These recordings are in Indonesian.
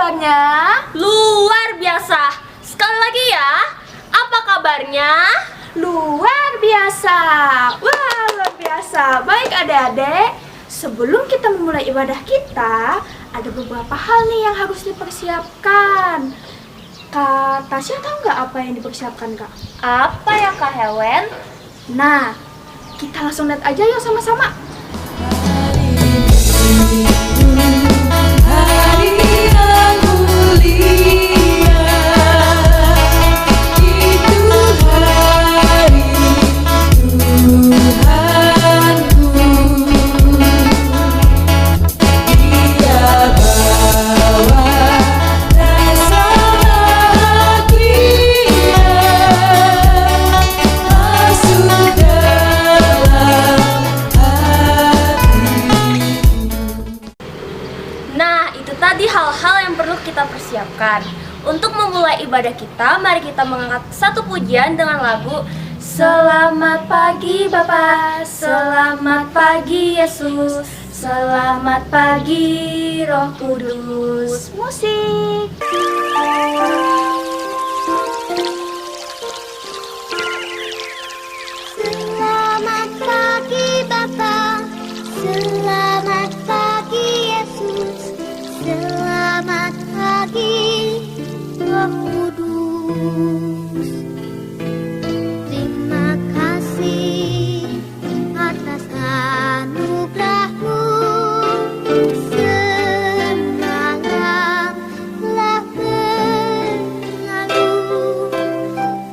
kabarnya? Luar biasa. Sekali lagi ya, apa kabarnya? Luar biasa. Wah, luar biasa. Baik adik-adik, sebelum kita memulai ibadah kita, ada beberapa hal nih yang harus dipersiapkan. Kak Tasya tahu nggak apa yang dipersiapkan, Kak? Apa ya Kak Helen? Nah, kita langsung lihat aja yuk sama-sama. Hari yang mulia, itu hari Tuhanku. Dia bawa rasa bahagia masuk dalam Nah, itu tadi hal-hal yang perlu kita persiapkan. Untuk memulai ibadah kita, mari kita mengangkat satu pujian dengan lagu Selamat pagi Bapa, selamat pagi Yesus, selamat pagi Roh Kudus. Musik. Selamat pagi Bapa, selamat pagi Yesus, selamat pagi Roh Kudus. Terima kasih atas anugerah-Mu, semalam telah berlalu.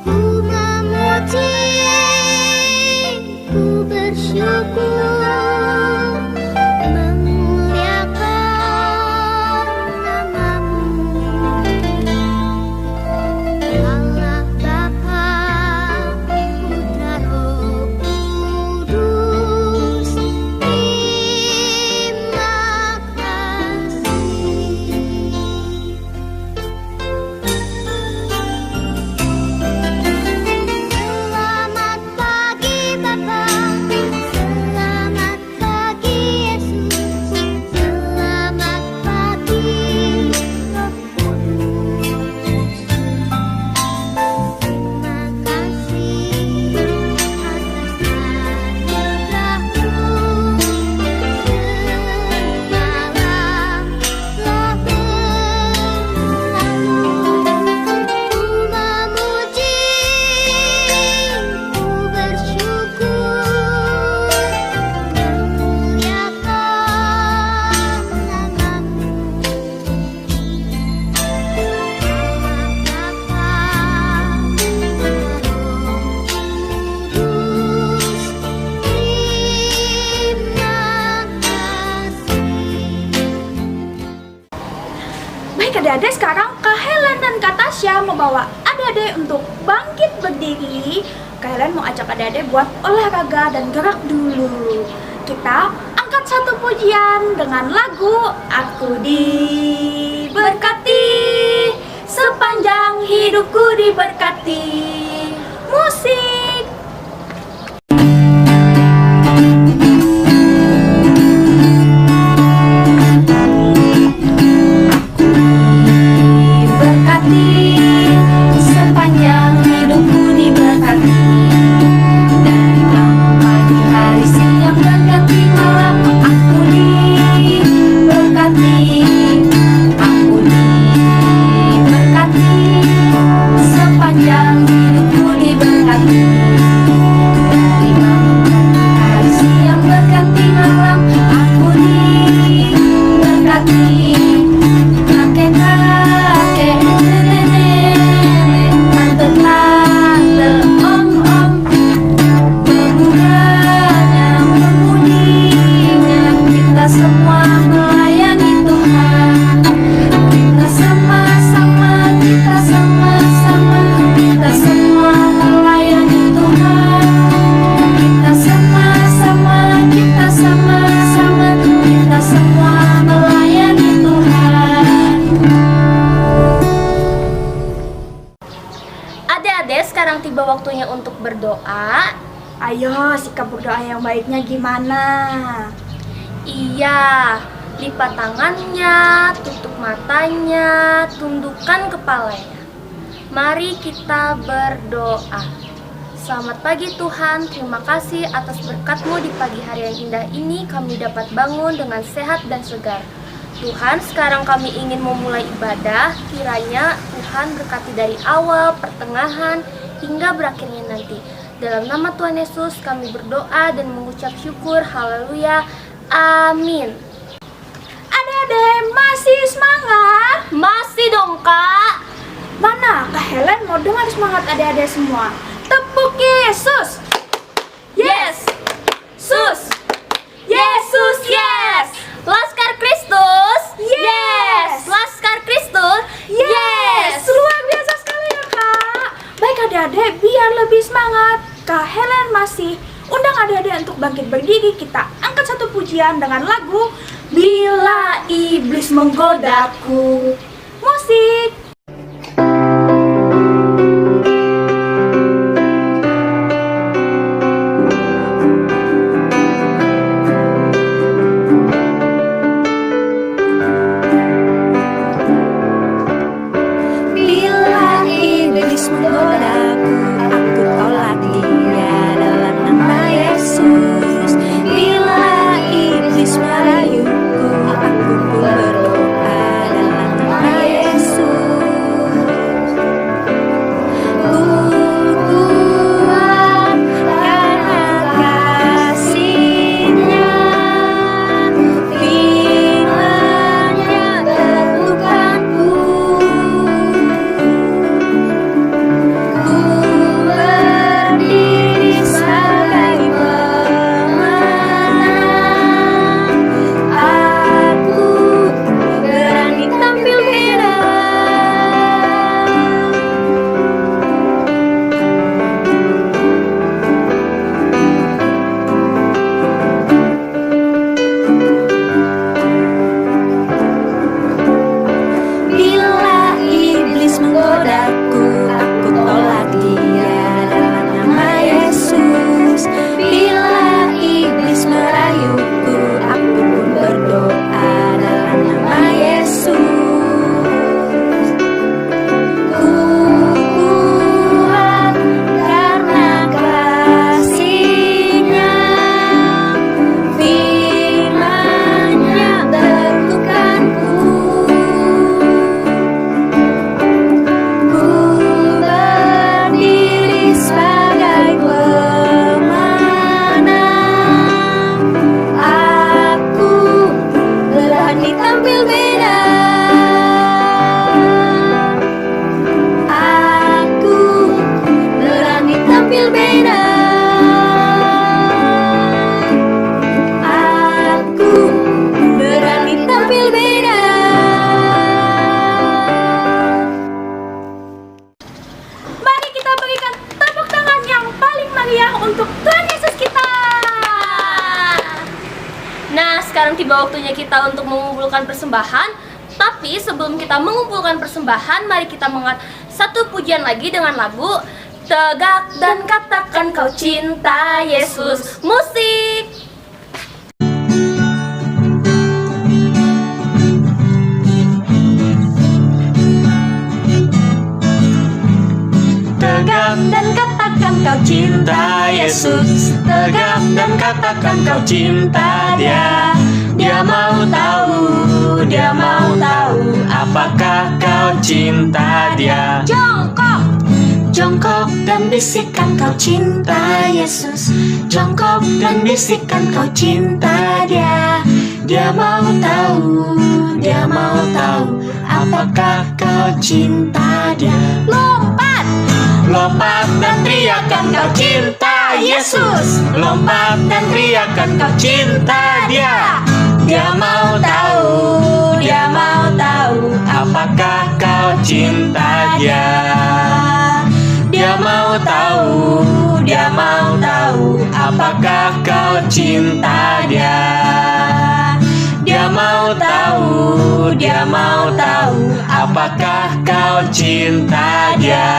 Ku memuji, ku bersyukur, memuliakan nama-Mu. Allah Bapa, Putra Roh Kudus, terima kasih. Selamat pagi Bapa, selamat pagi Yesus, selamat pagi Roh Kudus. Terima kasih atas anugerah-Mu, semalam telah berlalu. Ku memuji, ku bersyukur, memuliakan nama-Mu. Baik adik-adik, sekarang Kak Helen dan Kak Tasya membawa adik-adik untuk bangkit berdiri. Kak Helen mau ajak adik-adik buat olahraga dan gerak dulu. Kita angkat satu pujian dengan lagu Aku Diberkati, sepanjang hidupku diberkati. Musik. Diberkati, sepanjang hidupku diberkati. Dari pagi hari siang berganti malam, aku diberkati. Aku diberkati, sepanjang hidupku diberkati. Dari pagi hari siang berganti malam, aku diberkati. Kakek-kakek, nenek-nenek, tante-tante, om-om, pemudanya, pemudinya, kita semua melayani Tuhan. Kita sama-sama, kita sama-sama, kita semua melayani Tuhan. Kita sama-sama, kita sama-sama, kita semua melayani Tuhan. Adik-adik, sekarang tiba waktunya untuk berdoa. Ayo, sikap berdoa yang baiknya gimana? Iya, Lipat tangannya, tutup matanya, tundukkan kepalanya. Mari kita berdoa. Selamat pagi Tuhan, terima kasih atas berkat-Mu di pagi hari yang indah ini kami dapat bangun dengan sehat dan segar. Tuhan, sekarang kami ingin memulai ibadah, kiranya Tuhan berkati dari awal, pertengahan, hingga berakhirnya nanti. Dalam nama Tuhan Yesus kami berdoa dan mengucap syukur, haleluya, amin. Adik-adik masih semangat? Masih dong Kak. Mana Kak Helen mau dengar semangat adik-adik semua? Tepuk Yesus! Yes, sus, Yesus, yes. Laskar Kristus, yes. Laskar Kristus, yes. Luar biasa sekali ya Kak. Baik adik-adik, biar lebih semangat, Kak Helen masih undang adik-adik untuk bangkit berdiri. Kita angkat satu pujian dengan lagu Bila Iblis Menggodaku. Musik. Bila iblis menggodaku, aku tolak dia dalam nama Yesus. Bila iblis merayuku, aku pun berdoa dalam nama Yesus. Ku kuat karena kasih-Nya, firman-Nya teguhkanku. Ku berdiri sebagai pemenang. Aku berani tampil beda. Bila iblis menggodaku, aku tolak dia dalam nama Yesus. Bila iblis merayuku, aku pun berdoa dalam nama Yesus. Ku kuat karena kasih-Nya, firman-Nya teguhkanku. Ku berdiri sebagai pemenang. Aku berani tampil beda. Aku berani tampil beda. Aku berani tampil beda. Mari kita berikan tepuk tangan yang paling meriah untuk Tuhan Yesus kita. Nah, sekarang tiba waktunya kita untuk mengumpulkan persembahan. Tapi sebelum kita mengumpulkan persembahan, mari kita mengangkat satu pujian lagi dengan lagu Tegak dan Katakan Kau Cinta Yesus. Musik. Tegak dan katakan kau cinta Yesus. Tegak dan katakan kau cinta Dia. Dia mau tahu, Dia mau tahu apakah kau cinta Dia. Jongkok. Jongkok dan bisikan kau cinta Yesus. Jongkok dan bisikan kau cinta Dia. Dia mau tahu, Dia mau tahu apakah kau cinta Dia. Lompat. Lompat dan teriakan kau cinta Yesus. Lompat dan teriakan kau cinta Dia. Dia mau tahu, Dia mau tahu apakah kau cinta Dia. Dia mau tahu, Dia mau tahu apakah kau cinta Dia. Dia mau tahu, Dia mau tahu apakah kau cinta Dia.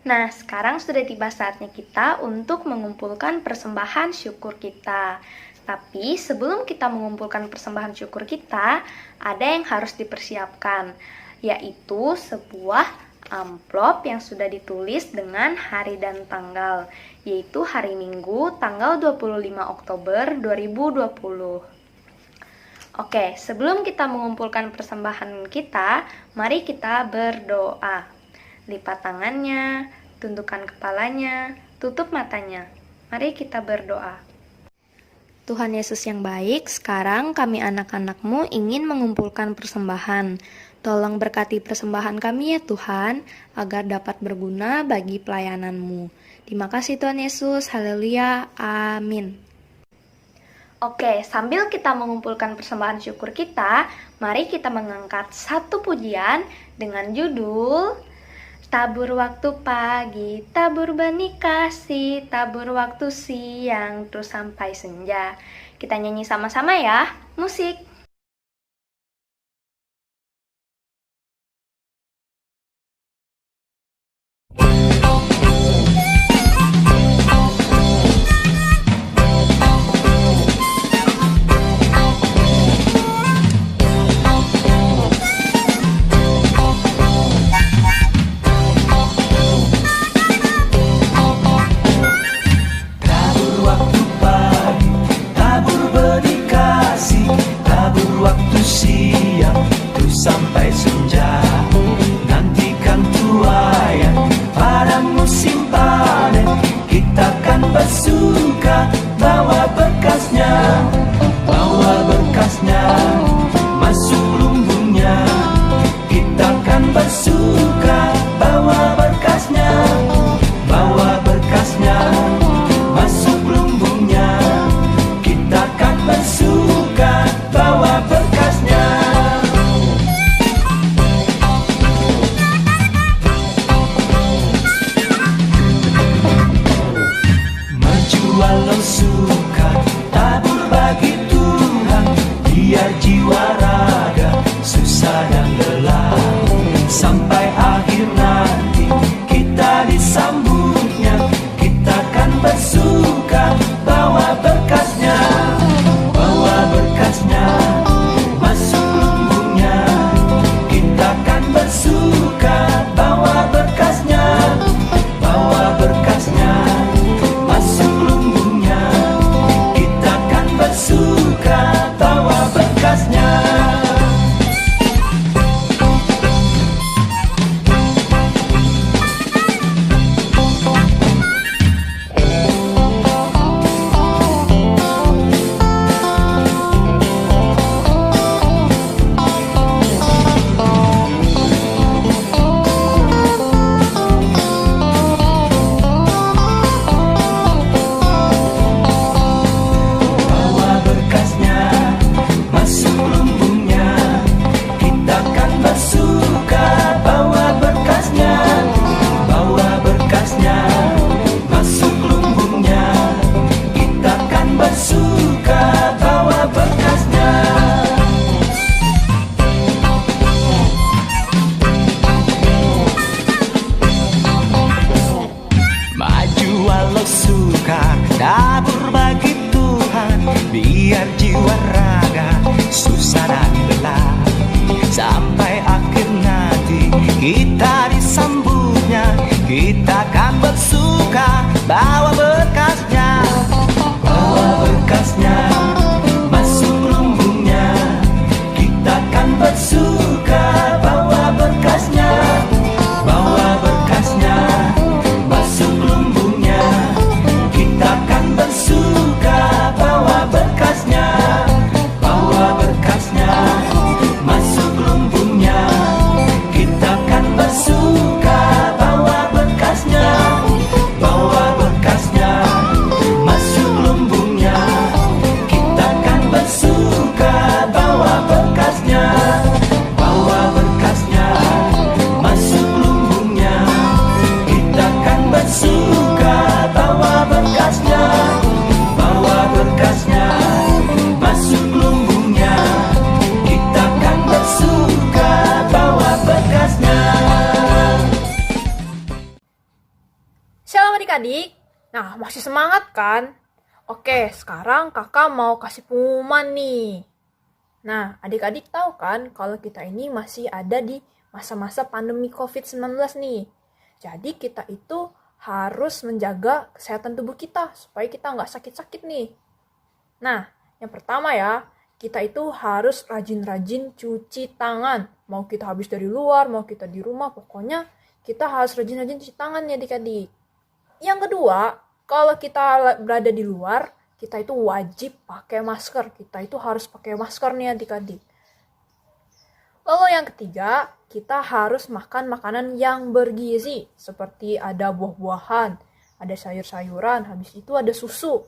Nah, Nah, sekarang sudah tiba saatnya kita untuk mengumpulkan persembahan syukur kita. Tapi sebelum kita mengumpulkan persembahan syukur kita, ada yang harus dipersiapkan, yaitu sebuah amplop yang sudah ditulis dengan hari dan tanggal, yaitu hari Minggu tanggal 25 Oktober 2020. Oke, sebelum kita mengumpulkan persembahan kita, mari kita berdoa. Lipat tangannya, tundukkan kepalanya, tutup matanya. Mari kita berdoa. Tuhan Yesus yang baik, sekarang kami anak-anak-Mu ingin mengumpulkan persembahan. Tolong berkati persembahan kami ya Tuhan, agar dapat berguna bagi pelayanan-Mu. Terima kasih Tuhan Yesus, haleluya, amin. Oke, sambil kita mengumpulkan persembahan syukur kita, mari kita mengangkat satu pujian dengan judul Tabur waktu pagi, tabur benih kasih, tabur waktu siang, terus sampai senja. Kita nyanyi sama-sama ya, musik. Sampai senja, nantikan tuaian pada musim panen. Kita kan bersuka bawa berkasnya, masuk lumbungnya. Kita kan bersuka bawa berkasnya, masuk lumbungnya. Kita kan bersuka bawa berkasnya. Walau suka tabur bagi Tuhan, biar jiwa raga susah dan lelah. Sampai akhir nanti kita disambutnya. Kita kan bersuka bawa berkasnya, masuk lumbungnya. Kita kan bersuka bawa berkasnya, masuk lumbungnya. Kita kan bersuka bawa berkasnya. Tabur bagi Tuhan, biar jiwa raga susah dan lelah. Sampai akhir nanti kita disambutnya. Kita kan bersuka bawa berkasnya, masuk lumbungnya. Kita kan bersuka bawa berkasnya, masuk lumbungnya. Kita kan bersuka bawa berkasnya, adik-adik? Nah, masih semangat kan? Oke, sekarang kakak mau kasih pengumuman nih. Nah, adik-adik tahu kan kalau kita ini masih ada di masa-masa pandemi COVID-19 nih. Jadi kita itu harus menjaga kesehatan tubuh kita supaya kita nggak sakit-sakit nih. Nah, yang pertama ya, kita itu harus rajin-rajin cuci tangan. Mau kita habis dari luar, mau kita di rumah, pokoknya kita harus rajin-rajin cuci tangan ya adik-adik. Yang kedua, kalau kita berada di luar, kita itu wajib pakai masker. Kita itu harus pakai masker nih adik-adik. Lalu yang ketiga, kita harus makan makanan yang bergizi. Seperti ada buah-buahan, ada sayur-sayuran, habis itu ada susu.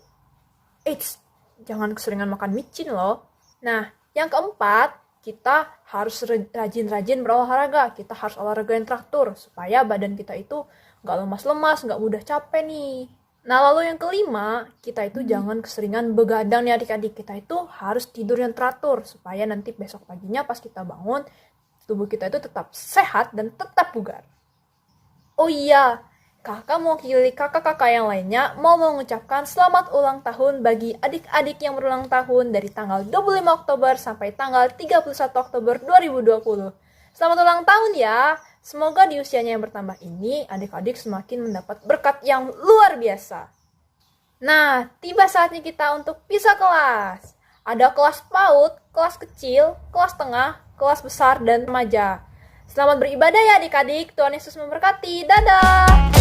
Eits, jangan keseringan makan micin loh. Nah, yang keempat, kita harus rajin-rajin berolahraga. Kita harus olahraga yang teratur supaya badan kita itu nggak lemas-lemas, nggak mudah capek nih. Nah, lalu yang kelima, kita itu jangan keseringan begadang nih adik-adik. Kita itu harus tidur yang teratur supaya nanti besok paginya pas kita bangun, tubuh kita itu tetap sehat dan tetap bugar. Oh iya, kakak mau mewakili kakak-kakak yang lainnya mau mengucapkan selamat ulang tahun bagi adik-adik yang berulang tahun dari tanggal 25 Oktober sampai tanggal 31 Oktober 2020. Selamat ulang tahun ya! Semoga di usianya yang bertambah ini, adik-adik semakin mendapat berkat yang luar biasa. Nah, tiba saatnya kita untuk pisah kelas. Ada kelas PAUD, kelas kecil, kelas tengah, kelas besar, dan remaja. Selamat beribadah ya adik-adik, Tuhan Yesus memberkati. Dadah!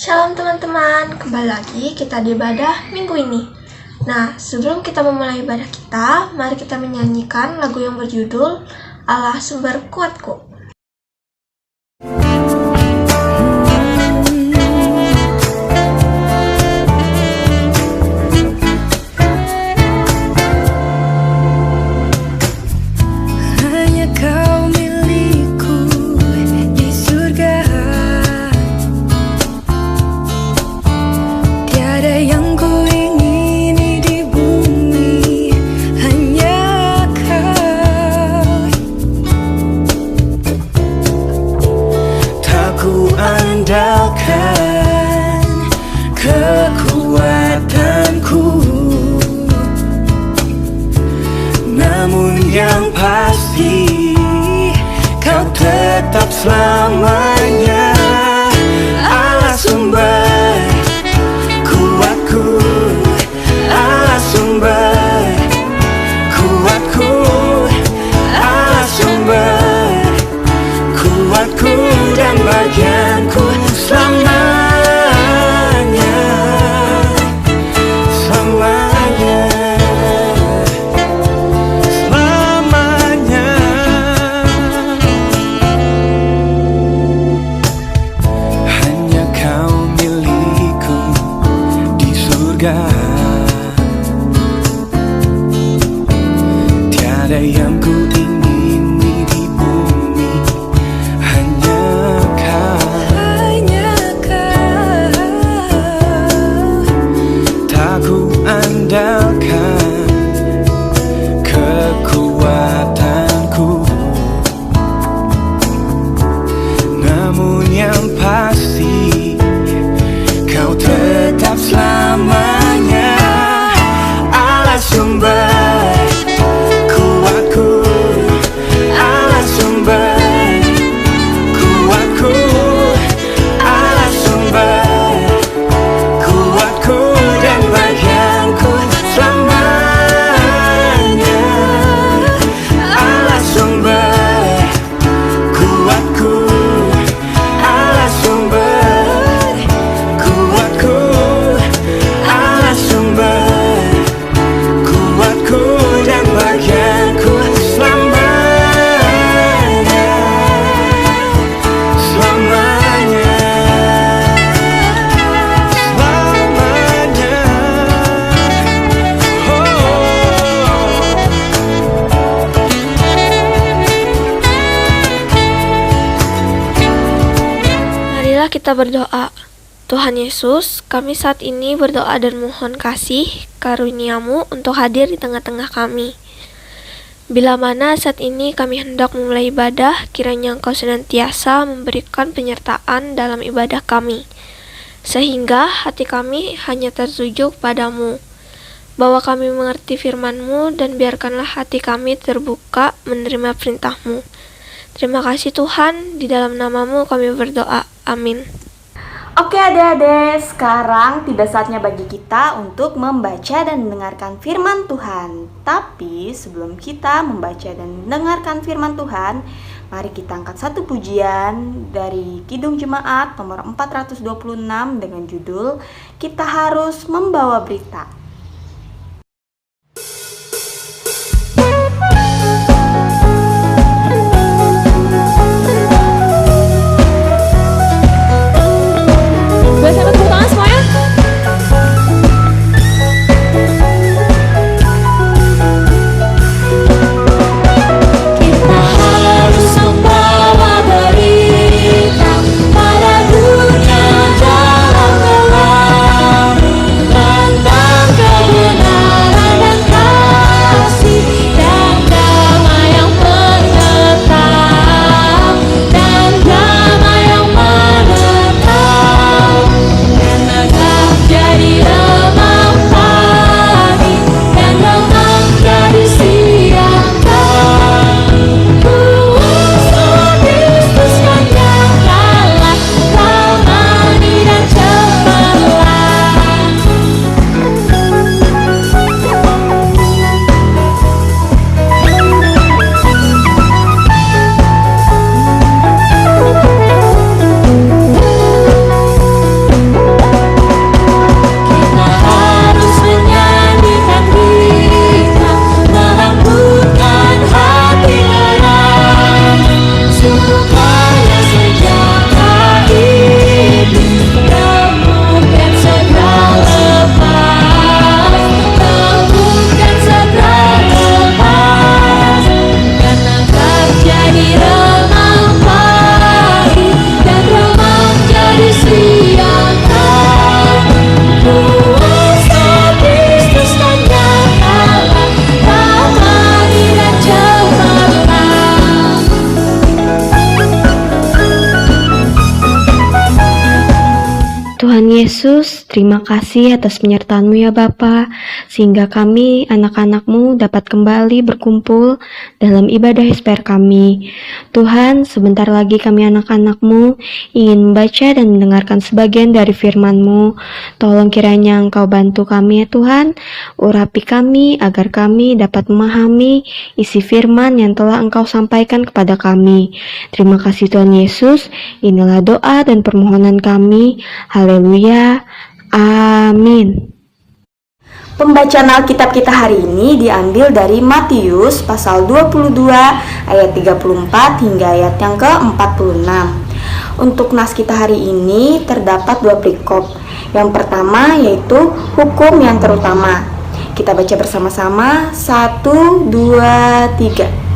Shalom teman-teman, kembali lagi kita di ibadah minggu ini. Nah, sebelum kita memulai ibadah kita, mari kita menyanyikan lagu yang berjudul Allah Sumber Kuatku. Hanya kau milikku di surga, tiada yang ku ingini di bumi, hanya kau. Tak ku andalkan kekuatanku, namun yang pasti kau tetap selamanya Allah sumber kuatku, Allah sumber kuatku, Allah sumber kuatku dan bagianku selamanya, selamanya, selamanya. Hanya kau milikku di surga, tiada yang ku ingini di bumi, hanya kau, Hanya kau. tak ku andalkan kekuatanku, namun yang pasti kau tetap selamanya Allah sumber kuatku, Marilah kita berdoa. Tuhan Yesus, kami saat ini berdoa dan mohon kasih karunia-Mu untuk hadir di tengah-tengah kami. Bila mana saat ini kami hendak memulai ibadah, kiranya Engkau senantiasa memberikan penyertaan dalam ibadah kami, sehingga hati kami hanya tertuju padamu. Bawa kami mengerti firman-Mu dan biarkanlah hati kami terbuka menerima perintah-Mu. Terima kasih Tuhan, di dalam nama-Mu kami berdoa. Amin. Oke adik-adik, sekarang tiba saatnya bagi kita untuk membaca dan mendengarkan firman Tuhan. Tapi sebelum kita membaca dan mendengarkan firman Tuhan, mari kita angkat satu pujian dari Kidung Jemaat nomor 426 dengan judul Kita Harus Membawa Berita. Tuhan Yesus, terima kasih atas penyertaan-Mu ya Bapa, sehingga kami anak-anak-Mu dapat kembali berkumpul dalam ibadah HSPR kami. Tuhan, sebentar lagi kami anak-anak-Mu ingin membaca dan mendengarkan sebagian dari firman-Mu. Tolong kiranya Engkau bantu kami ya Tuhan, urapi kami agar kami dapat memahami isi firman yang telah Engkau sampaikan kepada kami. Terima kasih Tuhan Yesus, inilah doa dan permohonan kami. Haleluya, amin. Pembacaan Alkitab kita hari ini diambil dari Matius pasal 22 ayat 34 hingga ayat yang ke-46. Untuk nas kita hari ini terdapat dua perikop. Yang pertama yaitu hukum yang terutama. Kita baca bersama-sama, 1, 2, 3.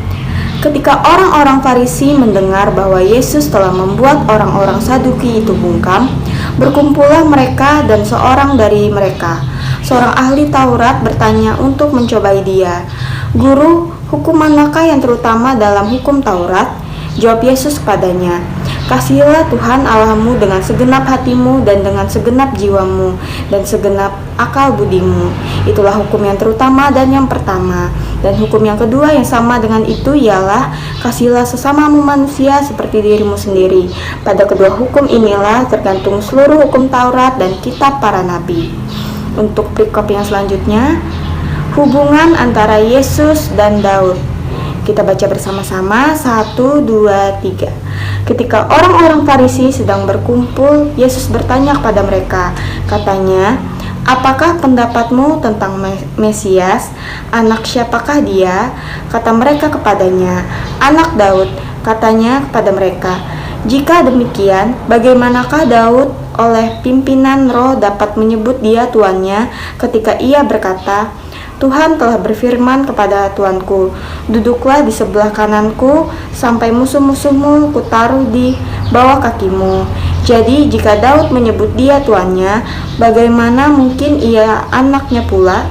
Ketika orang-orang Farisi mendengar bahwa Yesus telah membuat orang-orang Saduki itu bungkam, berkumpullah mereka dan seorang dari mereka, seorang ahli Taurat, bertanya untuk mencobai dia. Guru, hukum manakah yang terutama dalam hukum Taurat? Jawab Yesus kepadanya, kasihilah Tuhan Allahmu dengan segenap hatimu dan dengan segenap jiwamu dan segenap akal budimu. Itulah hukum yang terutama dan yang pertama. Dan hukum yang kedua yang sama dengan itu ialah kasihilah sesamamu manusia seperti dirimu sendiri. Pada kedua hukum inilah tergantung seluruh hukum Taurat dan kitab para nabi. Untuk perikop yang selanjutnya, hubungan antara Yesus dan Daud. Kita baca bersama-sama, 1, 2, 3. Ketika orang-orang Farisi sedang berkumpul, Yesus bertanya kepada mereka, katanya, apakah pendapatmu tentang Mesias? Anak siapakah dia? Kata mereka kepadanya, anak Daud. Katanya kepada mereka, jika demikian, bagaimanakah Daud oleh pimpinan roh dapat menyebut dia tuannya ketika ia berkata, Tuhan telah berfirman kepada Tuanku, duduklah di sebelah kananku sampai musuh-musuhmu kutaruh di bawah kakimu. Jadi jika Daud menyebut dia tuannya, bagaimana mungkin ia anaknya pula?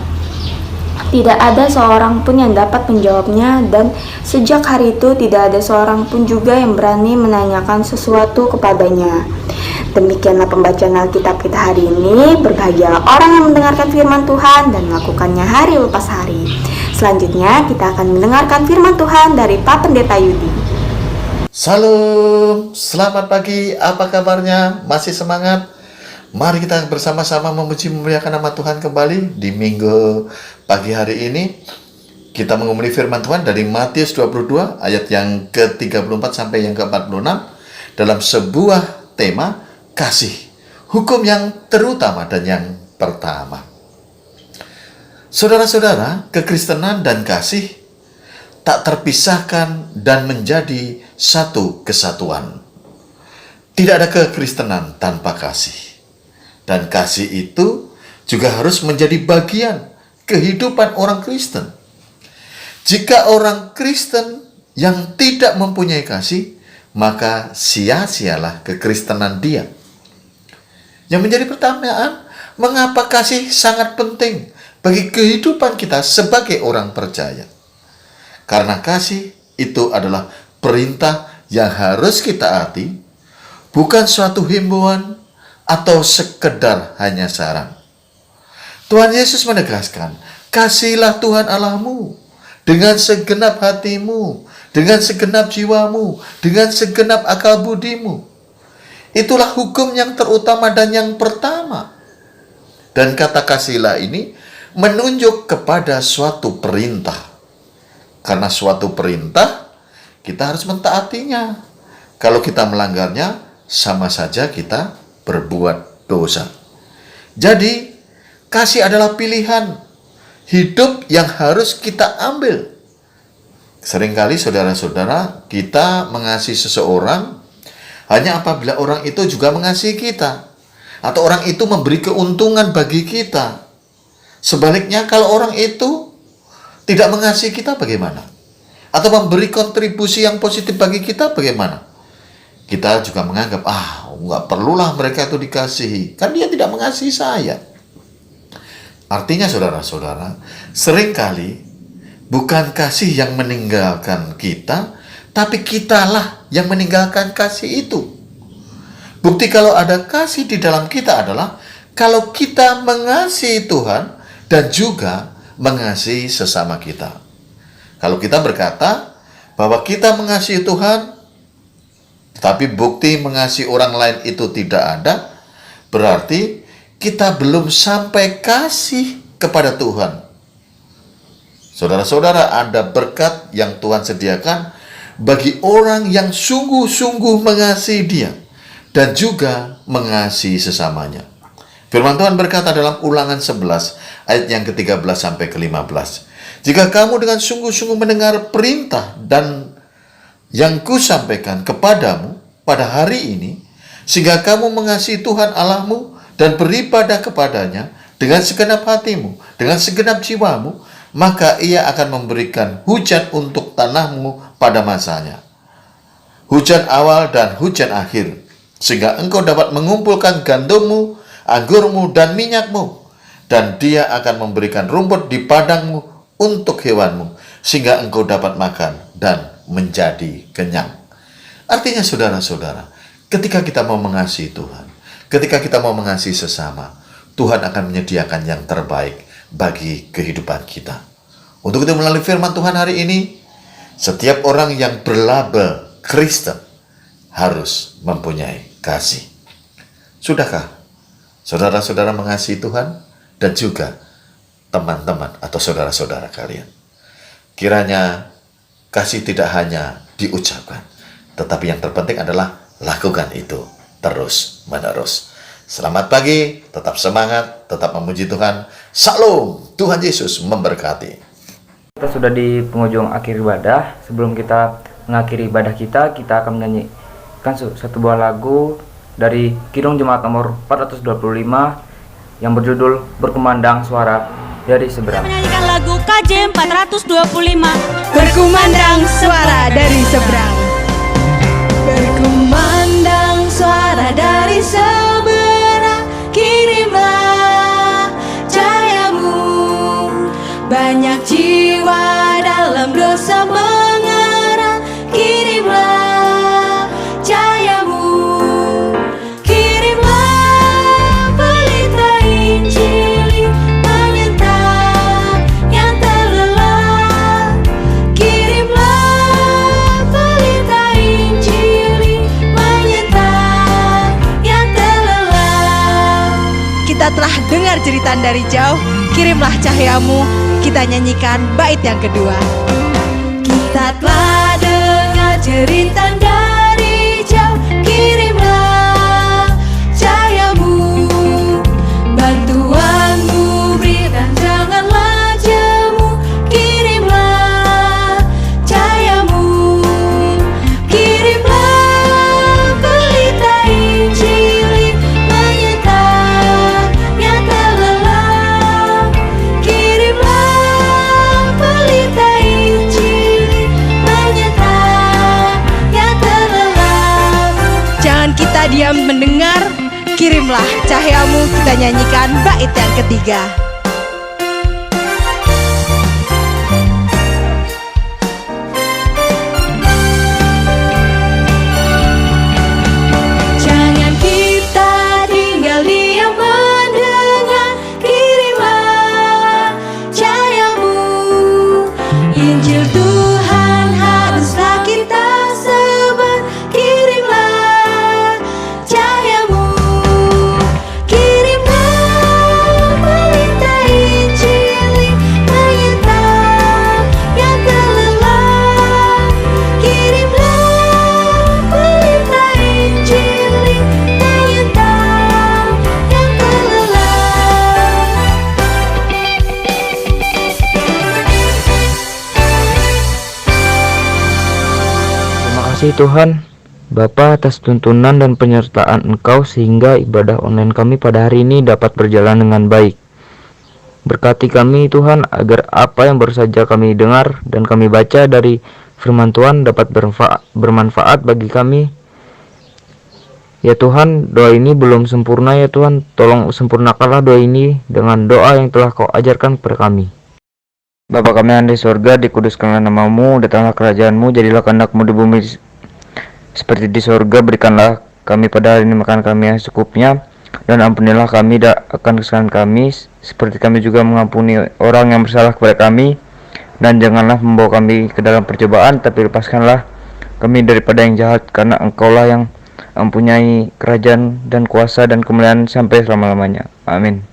Tidak ada seorang pun yang dapat menjawabnya, dan sejak hari itu tidak ada seorang pun juga yang berani menanyakan sesuatu kepadanya. Demikianlah pembacaan Alkitab kita hari ini. Berbahagialah orang yang mendengarkan firman Tuhan dan melakukannya hari lepas hari. Selanjutnya kita akan mendengarkan firman Tuhan dari Pak Pendeta Yudi. Salam, selamat pagi, apa kabarnya? Masih semangat? Mari kita bersama-sama memuji memuliakan nama Tuhan kembali di minggu pagi hari ini. Kita mengumuli firman Tuhan dari Matius 22 ayat yang ke-34 sampai yang ke-46 dalam sebuah tema kasih, hukum yang terutama dan yang pertama. Saudara-saudara, kekristenan dan kasih tak terpisahkan dan menjadi satu kesatuan. Tidak ada kekristenan tanpa kasih. Dan kasih itu juga harus menjadi bagian kehidupan orang Kristen. Jika orang Kristen yang tidak mempunyai kasih, maka sia-sialah kekristenan dia. Yang menjadi pertanyaan, mengapa kasih sangat penting bagi kehidupan kita sebagai orang percaya? Karena kasih itu adalah perintah yang harus kita taati, bukan suatu himbauan atau sekedar hanya saran. Tuhan Yesus menegaskan, kasihilah Tuhan Allahmu dengan segenap hatimu, dengan segenap jiwamu, dengan segenap akal budimu. Itulah hukum yang terutama dan yang pertama. Dan kata kasihilah ini menunjuk kepada suatu perintah. Karena suatu perintah, kita harus mentaatinya. Kalau kita melanggarnya, sama saja kita berbuat dosa. Jadi, kasih adalah pilihan hidup yang harus kita ambil. Seringkali saudara-saudara, kita mengasihi seseorang hanya apabila orang itu juga mengasihi kita, atau orang itu memberi keuntungan bagi kita. Sebaliknya, kalau orang itu tidak mengasihi kita, bagaimana? Atau memberi kontribusi yang positif bagi kita, bagaimana? Kita juga menganggap, nggak perlulah mereka itu dikasihi, kan dia tidak mengasihi saya. Artinya saudara-saudara, seringkali bukan kasih yang meninggalkan kita, tapi kitalah yang meninggalkan kasih itu. Bukti kalau ada kasih di dalam kita adalah kalau kita mengasihi Tuhan dan juga mengasihi sesama kita. Kalau kita berkata bahwa kita mengasihi Tuhan, tapi bukti mengasihi orang lain itu tidak ada, berarti kita belum sampai kasih kepada Tuhan. Saudara-saudara, ada berkat yang Tuhan sediakan bagi orang yang sungguh-sungguh mengasihi Dia dan juga mengasihi sesamanya. Firman Tuhan berkata dalam Ulangan 11 ayat yang ke-13 sampai ke-15. Jika kamu dengan sungguh-sungguh mendengar perintah dan yang kusampaikan kepadamu pada hari ini, sehingga kamu mengasihi Tuhan Allahmu dan beribadah kepadanya dengan segenap hatimu, dengan segenap jiwamu, maka Ia akan memberikan hujan untuk tanahmu pada masanya, hujan awal dan hujan akhir, sehingga engkau dapat mengumpulkan gandummu, anggurmu, dan minyakmu, dan Dia akan memberikan rumput di padangmu untuk hewanmu, sehingga engkau dapat makan dan menjadi kenyang. Artinya saudara-saudara, ketika kita mau mengasihi Tuhan, ketika kita mau mengasihi sesama, Tuhan akan menyediakan yang terbaik bagi kehidupan kita. Untuk itu melalui firman Tuhan hari ini, setiap orang yang berlabel Kristen harus mempunyai kasih. Sudahkah saudara-saudara mengasihi Tuhan dan juga teman-teman atau saudara-saudara kalian? Kiranya kasih tidak hanya diucapkan, tetapi yang terpenting adalah lakukan itu terus-menerus. Selamat pagi, tetap semangat, tetap memuji Tuhan. Salam, Tuhan Yesus memberkati. Kita sudah di penghujung akhir ibadah. Sebelum kita mengakhiri ibadah kita akan menyanyikan satu buah lagu dari Kidung Jemaat nomor 425 yang berjudul Berkumandang Suara dari Seberang. Menyanyikan lagu KJ 425 Berkumandang Suara dari Seberang. Berkumandang suara dari seberang, kirimlah cahayamu. Banyak jiwa dalam dosa mengarang, kirimlah cahayamu. Kirimlah pelita Injil menyentak yang terlelap. Kirimlah pelita Injil menyentak yang terlelap. Kita telah dengar jeritan dari jauh, kirimlah cahayamu. Kita nyanyikan bait yang kedua. Kita telah dengar jeritan dari jauh, kirimlah cahayamu. Bantuanmu beri dan janganlah jemu, kirimlah cahayamu. Kirimlah pelita Injil menyentak yang terlelap. Kirimlah pelita Injil menyentak yang terlelap. Jangan kita diam mendengar, kirimlah cahayamu. Kita nyanyikan bait yang ketiga. Jangan kita tinggal diam mendengar, kirimlah cahayamu. Injil Tuhan haruslah kita sebar, kirimlah cahayamu. Kirimlah pelita Injil menyentak yang terlelap. Kirimlah pelita Injil menyentak yang terlelap. Terima kasih Tuhan Bapa atas tuntunan dan penyertaan Engkau sehingga ibadah online kami pada hari ini dapat berjalan dengan baik. Berkati kami Tuhan agar apa yang baru saja kami dengar dan kami baca dari firman Tuhan dapat bermanfaat bagi kami. Ya Tuhan, doa ini belum sempurna ya Tuhan, tolong sempurnakanlah doa ini dengan doa yang telah Kau ajarkan kepada kami. Bapa kami yang di surga, dikuduskanlah namamu, datanglah kerajaanmu, jadilah kehendak-mu di bumi seperti di surga. Berikanlah kami pada hari ini makan kami yang secukupnya, dan ampunilah kami akan kesalahan kami, seperti kami juga mengampuni orang yang bersalah kepada kami. Dan janganlah membawa kami ke dalam percobaan, tapi lepaskanlah kami daripada yang jahat, karena Engkaulah yang mempunyai kerajaan dan kuasa dan kemuliaan sampai selama-lamanya. Amin.